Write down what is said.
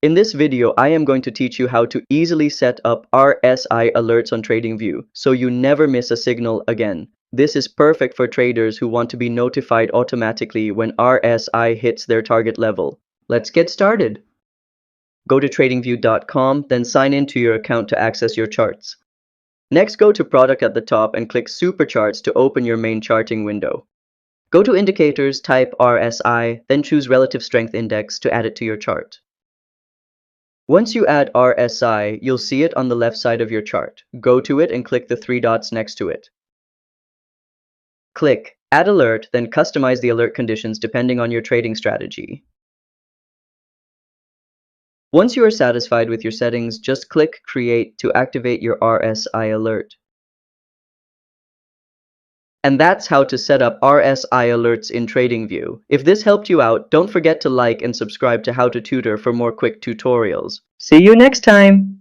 In this video, I am going to teach you how to easily set up RSI alerts on TradingView so you never miss a signal again. This is perfect for traders who want to be notified automatically when RSI hits their target level. Let's get started. Go to tradingview.com, then sign into your account to access your charts. Next, go to Product at the top and click Super Charts to open your main charting window. Go to Indicators, type RSI, then choose Relative Strength Index to add it to your chart. Once you add RSI, you'll see it on the left side of your chart. Go to it and click the three dots next to it. Click Add Alert, then customize the alert conditions depending on your trading strategy. Once you are satisfied with your settings, just click Create to activate your RSI alert. And that's how to set up RSI alerts in TradingView. If this helped you out, don't forget to like and subscribe to How to Tutor for more quick tutorials. See you next time!